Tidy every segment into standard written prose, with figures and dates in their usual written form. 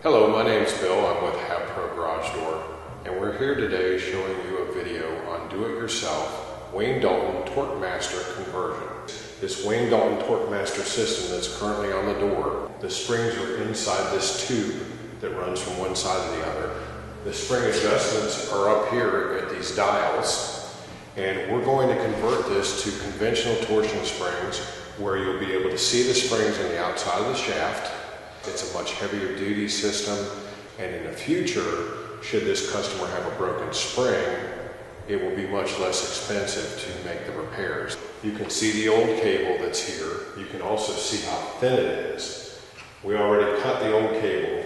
Hello, my name's Bill. I'm with Have Pro Garage Door, and we're here today showing you a video on do-it-yourself Wayne Dalton TorqueMaster conversion. This Wayne Dalton TorqueMaster system that's currently on the door, the springs are inside this tube that runs from one side to the other. The spring adjustments are up here at these dials, and we're going to convert this to conventional torsion springs where you'll be able to see the springs on the outside of the shaft. It's a much heavier duty system, and in the future, should this customer have a broken spring, it will be much less expensive to make the repairs. You can see the old cable that's here. You can also see how thin it is. We already cut the old cable.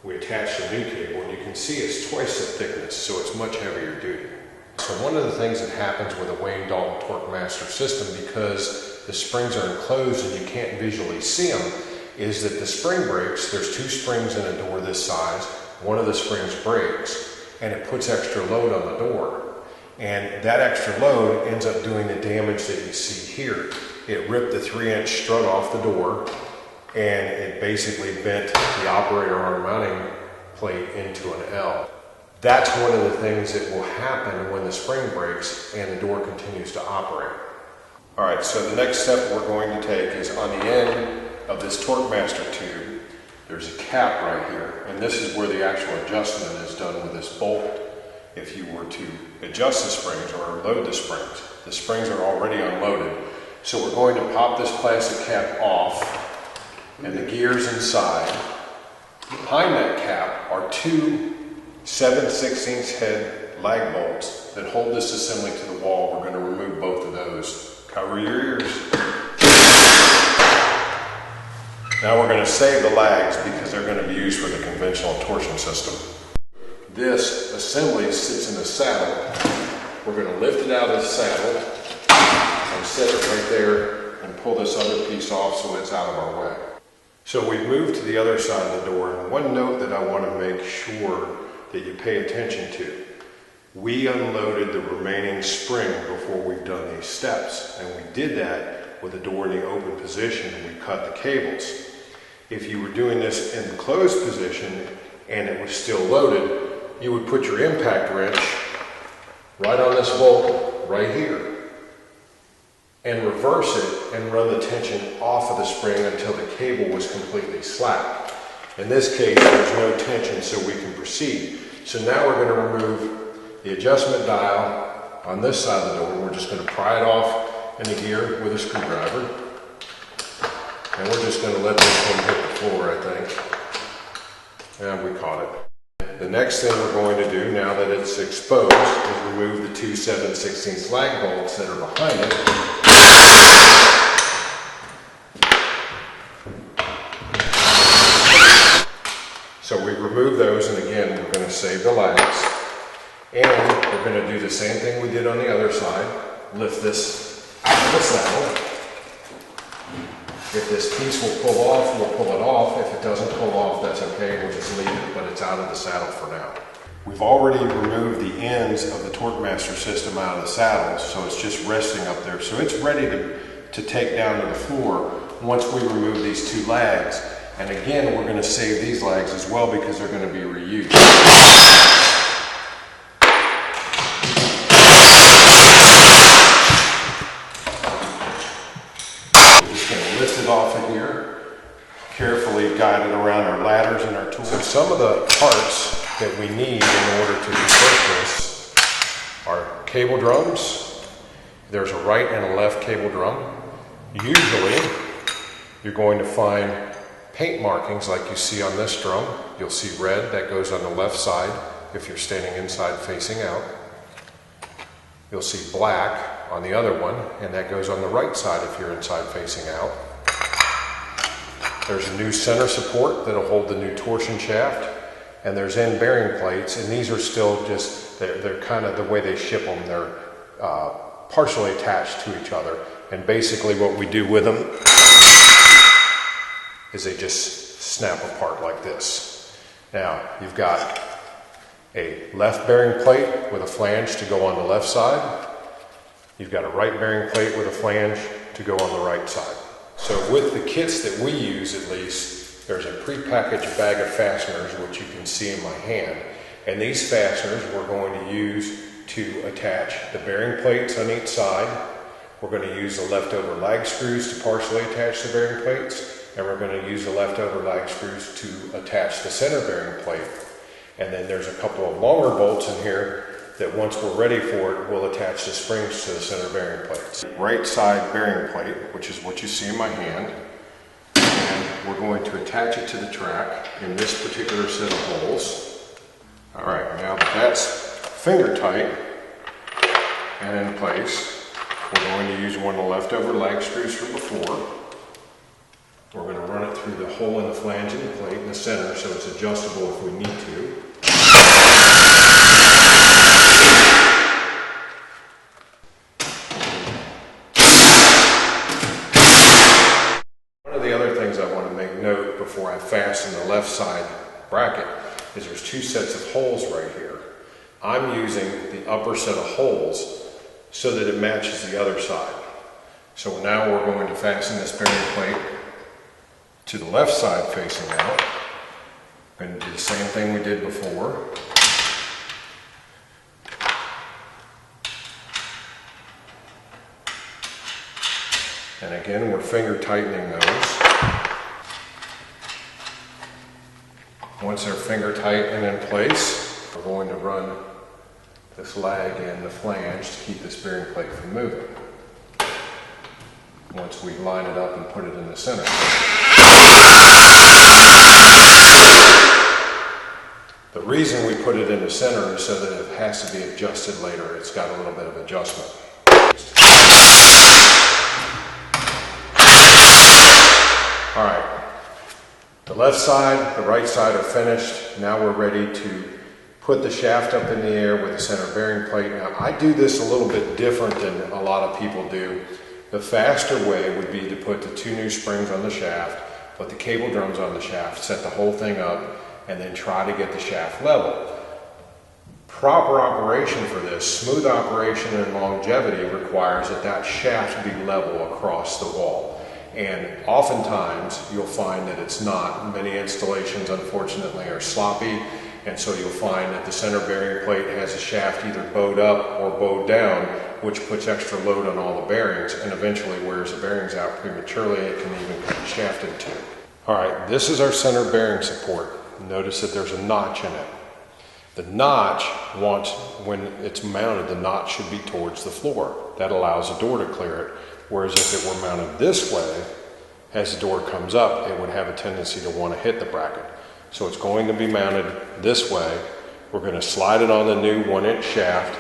We attached a new cable, and you can see it's twice the thickness, so it's much heavier duty. So one of the things that happens with a Wayne Dalton TorqueMaster system, because the springs are enclosed and you can't visually see them, is that the spring breaks. There's two springs in a door this size. One of the springs breaks, and it puts extra load on the door. And that extra load ends up doing the damage that you see here. It ripped the 3-inch strut off the door, and it basically bent the operator arm mounting plate into an L. That's one of the things that will happen when the spring breaks and the door continues to operate. All right, so the next step we're going to take is on the end of this TorqueMaster tube, there's a cap right here, and this is where the actual adjustment is done with this bolt. If you were to adjust the springs or load the springs are already unloaded. So we're going to pop this plastic cap off and the gears inside. Behind that cap are two 7/16 head lag bolts that hold this assembly to the wall. We're going to remove both of those. Cover your ears. Now we're going to save the lags because they're going to be used for the conventional torsion system. This assembly sits in the saddle. We're going to lift it out of the saddle and set it right there and pull this other piece off so it's out of our way. So we've moved to the other side of the door, and one note that I want to make sure that you pay attention to. We unloaded the remaining spring before we've done these steps, and we did that with the door in the open position, and we cut the cables. If you were doing this in the closed position and it was still loaded, you would put your impact wrench right on this bolt right here and reverse it and run the tension off of the spring until the cable was completely slack. In this case, there's no tension, so we can proceed. So now we're going to remove the adjustment dial on this side of the door. We're just going to pry it off in the gear with a screwdriver. And we're just going to let this one hit the floor, I think. And we caught it. The next thing we're going to do, now that it's exposed, is remove the two 7/16 lag bolts that are behind it. So we remove those, and again, we're going to save the lags. And we're going to do the same thing we did on the other side. Lift this out of the saddle. If this piece will pull off, we'll pull it off. If it doesn't pull off, that's okay. We'll just leave it, but it's out of the saddle for now. We've already removed the ends of the TorqueMaster system out of the saddle, so it's just resting up there. So it's ready to take down to the floor once we remove these two lags. And again, we're going to save these lags as well because they're going to be reused. Lift it off of here, carefully guide it around our ladders and our tools. So some of the parts that we need in order to convert this are cable drums. There's a right and a left cable drum. Usually you're going to find paint markings like you see on this drum. You'll see red that goes on the left side if you're standing inside facing out. You'll see black on the other one, and that goes on the right side if you're inside facing out. There's a new center support that'll hold the new torsion shaft, and there's end bearing plates, and these are still just, they're kind of the way they ship them. They're partially attached to each other, and basically what we do with them is they just snap apart like this. Now, you've got a left bearing plate with a flange to go on the left side. You've got a right bearing plate with a flange to go on the right side. So with the kits that we use, at least, there's a prepackaged bag of fasteners, which you can see in my hand. And these fasteners we're going to use to attach the bearing plates on each side. We're going to use the leftover lag screws to partially attach the bearing plates. And we're going to use the leftover lag screws to attach the center bearing plate. And then there's a couple of longer bolts in here that once we're ready for it, we'll attach the springs to the center bearing plates. Right side bearing plate, which is what you see in my hand, and we're going to attach it to the track in this particular set of holes. All right, now that that's finger tight and in place, we're going to use one of the leftover lag screws from before. We're going to run it through the hole in the flange of the plate in the center so it's adjustable if we need to. Note before I fasten the left side bracket is there's two sets of holes right here. I'm using the upper set of holes so that it matches the other side. So now we're going to fasten this bearing plate to the left side facing out. We're going to do the same thing we did before. And again, we're finger tightening those. Once they're finger tight and in place, we're going to run this lag in the flange to keep this bearing plate from moving. Once we line it up and put it in the center. The reason we put it in the center is so that if it has to be adjusted later, it's got a little bit of adjustment. All right. The left side, the right side are finished. Now we're ready to put the shaft up in the air with the center bearing plate. Now I do this a little bit different than a lot of people do. The faster way would be to put the two new springs on the shaft, put the cable drums on the shaft, set the whole thing up, and then try to get the shaft level. Proper operation for this, smooth operation and longevity requires that that shaft be level across the wall. And oftentimes you'll find that it's not. Many installations unfortunately are sloppy, and so you'll find that the center bearing plate has a shaft either bowed up or bowed down, which puts extra load on all the bearings and eventually wears the bearings out prematurely. It can even cut the shaft in two. All right, this is our center bearing support. Notice that there's a notch in it. The notch, when it's mounted, the notch should be towards the floor. That allows the door to clear it. Whereas if it were mounted this way, as the door comes up, it would have a tendency to want to hit the bracket. So it's going to be mounted this way. We're going to slide it on the new 1-inch shaft,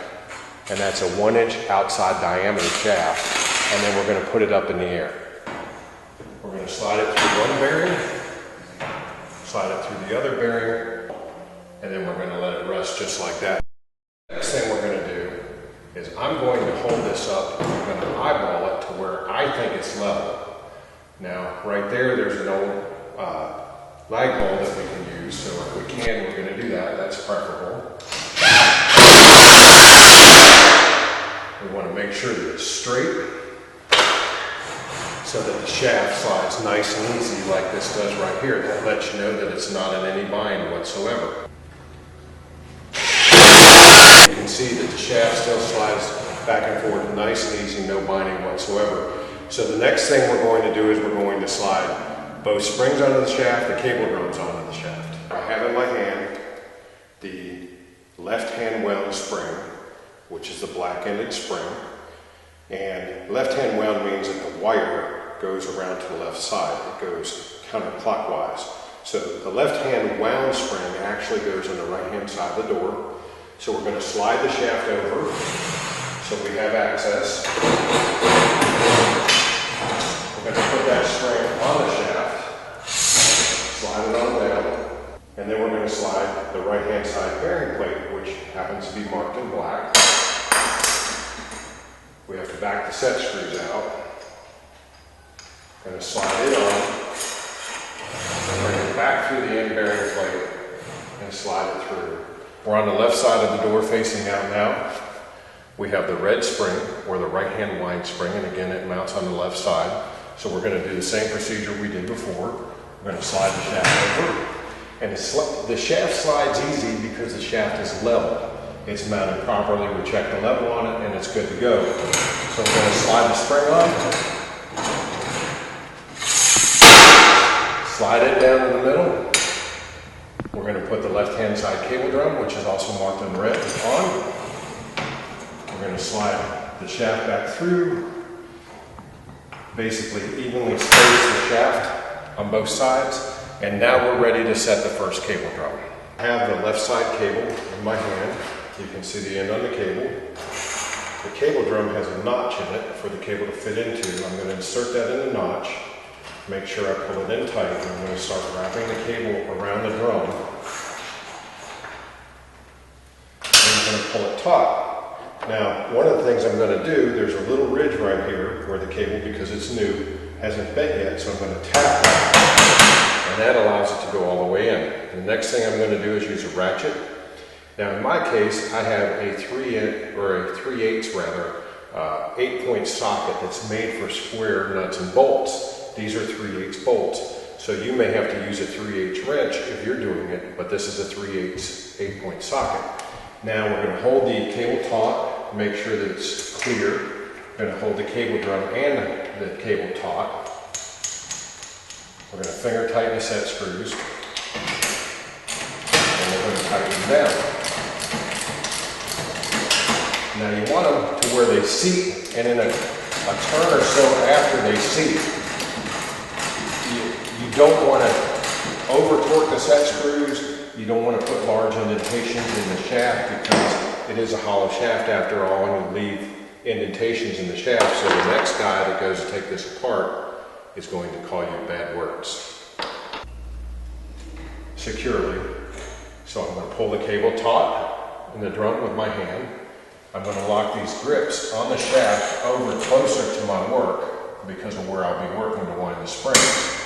and that's a 1-inch outside diameter shaft, and then we're going to put it up in the air. We're going to slide it through one bearing, slide it through the other bearing, and then we're going to let it rest just like that. Next thing we're going to do is I'm going to hold this up and I'm going to eyeball it to where I think it's level. Now, right there's an old lag hole that we can use, so if we can, we're going to do that. That's preferable. We want to make sure that it's straight so that the shaft slides nice and easy like this does right here. That lets you know that it's not in any bind whatsoever. You can see that the shaft still slides back and forth nice and easy, no binding whatsoever. So the next thing we're going to do is we're going to slide both springs onto the shaft, the cable drums onto the shaft. I have in my hand the left-hand wound spring, which is the black-ended spring. And left-hand wound means that the wire goes around to the left side. It goes counterclockwise. So the left-hand wound spring actually goes on the right-hand side of the door. So we're going to slide the shaft over so we have access. We're going to put that spring on the shaft, slide it on down, and then we're going to slide the right-hand side bearing plate, which happens to be marked in black. We have to back the set screws out. We're going to slide it on, bring it back through the end bearing plate, and slide it through. We're on the left side of the door facing out now. We have the red spring, or the right-hand wind spring, and again it mounts on the left side. So we're going to do the same procedure we did before. We're going to slide the shaft over. And the shaft slides easy because the shaft is level. It's mounted properly, we check the level on it, and it's good to go. So we're going to slide the spring on. Slide it down in the middle. We're going to put the left-hand side cable drum, which is also marked in red, on. We're going to slide the shaft back through. Basically evenly space the shaft on both sides. And now we're ready to set the first cable drum. I have the left side cable in my hand. You can see the end on the cable. The cable drum has a notch in it for the cable to fit into. I'm going to insert that in the notch. Make sure I pull it in tight. I'm going to start wrapping the cable around the drum. And I'm going to pull it taut. Now, one of the things I'm going to do, there's a little ridge right here where the cable, because it's new, hasn't bent yet, so I'm going to tap that, and that allows it to go all the way in. The next thing I'm going to do is use a ratchet. Now, in my case, I have a 3/8 8-point socket that's made for square nuts and bolts. These are 3/8 bolts. So you may have to use a 3/8 wrench if you're doing it, but this is a 3/8 8-point socket. Now we're going to hold the cable taut, make sure that it's clear. We're going to hold the cable drum and the cable taut. We're going to finger tighten the set screws, and we're going to tighten them down. Now you want them to where they seat, and in a turn or so after they seat, you don't want to over torque the set screws. You don't want to put large indentations in the shaft because it is a hollow shaft after all, and you leave indentations in the shaft, so the next guy that goes to take this apart is going to call you bad words. Securely. So I'm going to pull the cable taut in the drum with my hand. I'm going to lock these grips on the shaft over closer to my work because of where I'll be working to wind the springs.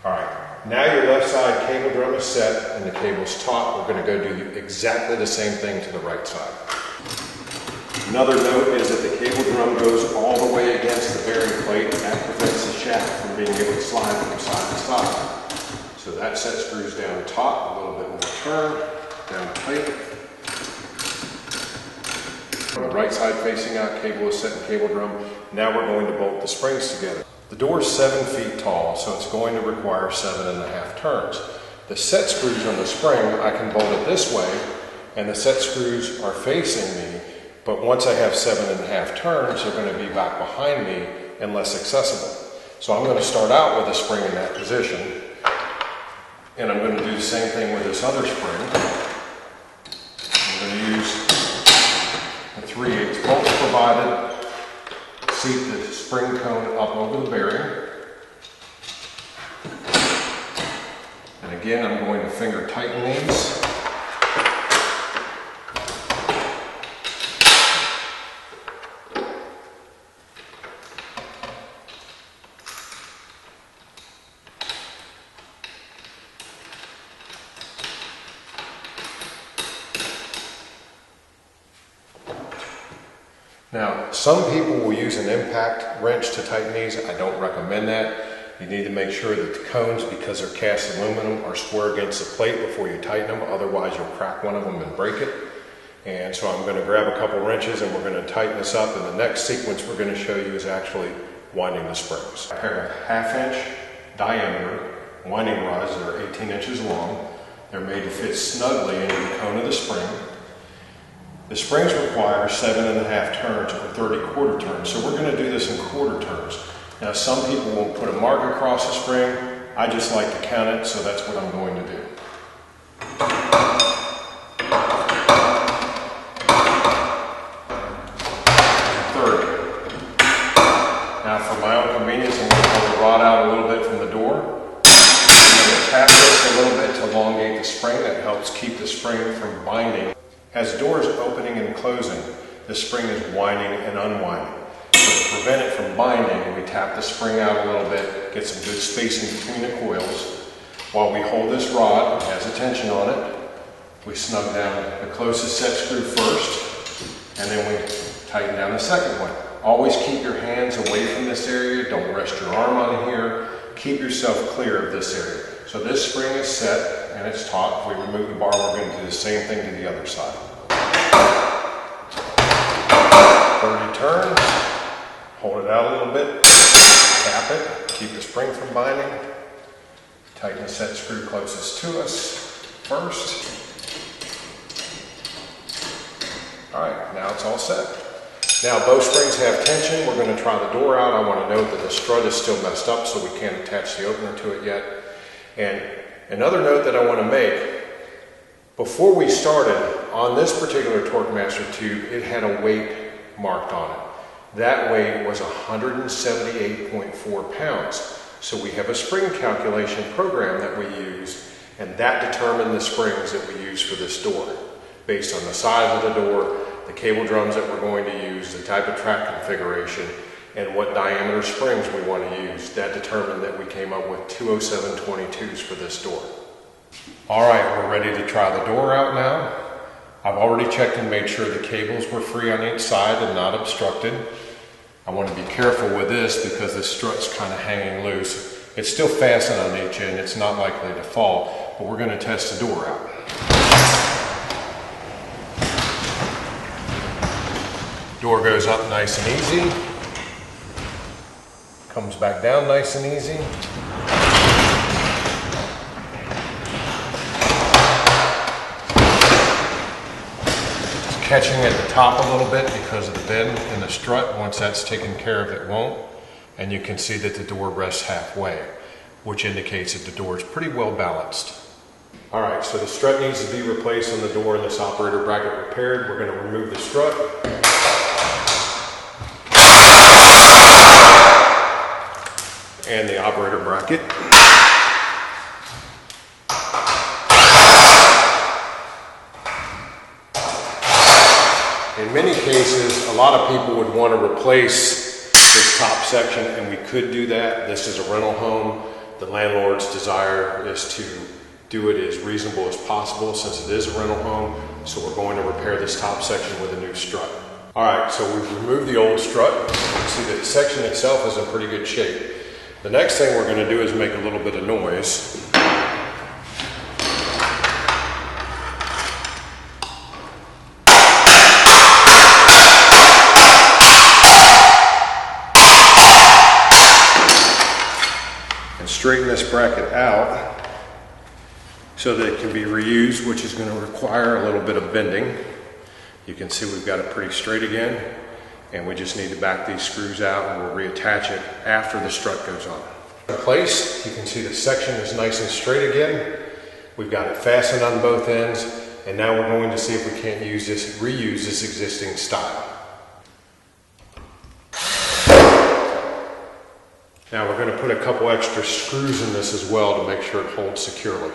Alright, now your left side cable drum is set and the cable's taut. We're going to go do exactly the same thing to the right side. Another note is that the cable drum goes all the way against the bearing plate, and that prevents the shaft from being able to slide from side to side. So that set screws down taut, a little bit more turn, down tight. On the right side facing out, cable is set in cable drum. Now we're going to bolt the springs together. The door is 7 feet tall, so it's going to require 7.5 turns. The set screws on the spring, I can bolt it this way, and the set screws are facing me, but once I have 7.5 turns, they're going to be back behind me and less accessible. So I'm going to start out with a spring in that position, and I'm going to do the same thing with this other spring. I'm going to use the 3/8 bolts provided. Seat the spring cone up over the bearing. And again, I'm going to finger tighten these. Now, some people will use an impact wrench to tighten these. I don't recommend that. You need to make sure that the cones, because they're cast aluminum, are square against the plate before you tighten them. Otherwise, you'll crack one of them and break it. And so I'm going to grab a couple wrenches and we're going to tighten this up. And the next sequence we're going to show you is actually winding the springs. A pair of 1/2-inch diameter winding rods that are 18 inches long. They're made to fit snugly into the cone of the spring. The springs require 7.5 turns or 30 turns, so we're going to do this in quarter turns. Now, some people will put a mark across the spring. I just like to count it, so that's what I'm going to do. 30. Now, for my own convenience, I'm going to pull the rod out a little bit from the door. I'm going to tap this a little bit to elongate the spring. That helps keep the spring from binding. As doors opening and closing, the spring is winding and unwinding. So to prevent it from binding, we tap the spring out a little bit, get some good spacing between the coils. While we hold this rod, it has a tension on it, we snug down the closest set screw first, and then we tighten down the second one. Always keep your hands away from this area. Don't rest your arm on here. keep yourself clear of this area. So this spring is set and it's taut. If we remove the bar, we're going to do the same thing to the other side. 30 turns, hold it out a little bit, tap it, keep the spring from binding, tighten the set screw closest to us first. Alright, now it's all set. Now both springs have tension. We're going to try the door out. I want to note that the strut is still messed up, so we can't attach the opener to it yet. And another note that I want to make, before we started, on this particular TorqueMaster tube, it had a weight marked on it. That weight was 178.4 pounds. So we have a spring calculation program that we used, and that determined the springs that we use for this door, based on the size of the door, the cable drums that we're going to use, the type of track configuration, and what diameter springs we want to use. That determined that we came up with 207/22s for this door. Alright, we're ready to try the door out now. I've already checked and made sure the cables were free on each side and not obstructed. I want to be careful with this because the strut's kind of hanging loose. It's still fastened on each end, it's not likely to fall, but we're going to test the door out. Door goes up nice and easy, comes back down nice and easy. Just catching at the top a little bit because of the bend in the strut. Once that's taken care of, it won't. And you can see that the door rests halfway, which indicates that the door is pretty well balanced. Alright, so the strut needs to be replaced on the door and this operator bracket repaired. We're going to remove the strut. And the operator bracket. In many cases, a lot of people would want to replace this top section, and we could do that. This is a rental home. The landlord's desire is to do it as reasonable as possible since it is a rental home. So we're going to repair this top section with a new strut. Alright, so we've removed the old strut. You can see that the section itself is in pretty good shape. The next thing we're going to do is make a little bit of noise. And straighten this bracket out so that it can be reused, which is going to require a little bit of bending. You can see we've got it pretty straight again. And we just need to back these screws out and we'll reattach it after the strut goes on. In place, you can see the section is nice and straight again. We've got it fastened on both ends, and now we're going to see if we can't reuse this existing style. Now we're going to put a couple extra screws in this as well to make sure it holds securely.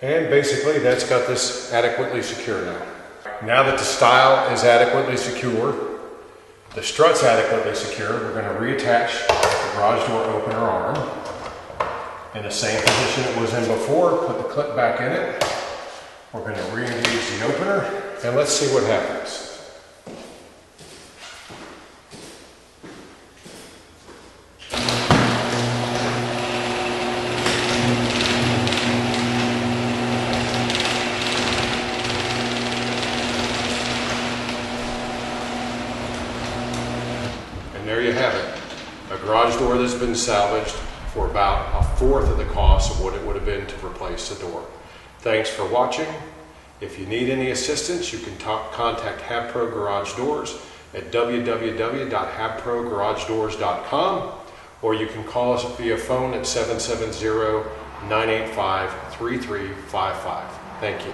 And basically that's got this adequately secure now. Now that the style is adequately secure, the strut's adequately secure, we're going to reattach the garage door opener arm in the same position it was in before. Put the clip back in it. We're going to re-engage the opener, and let's see what happens. And there you have it, a garage door that's been salvaged for about 1/4 of the cost of what it would have been to replace the door. Thanks for watching. If you need any assistance, you can contact Habpro Garage Doors at www.habprogaragedoors.com, or you can call us via phone at 770-985-3355. Thank you.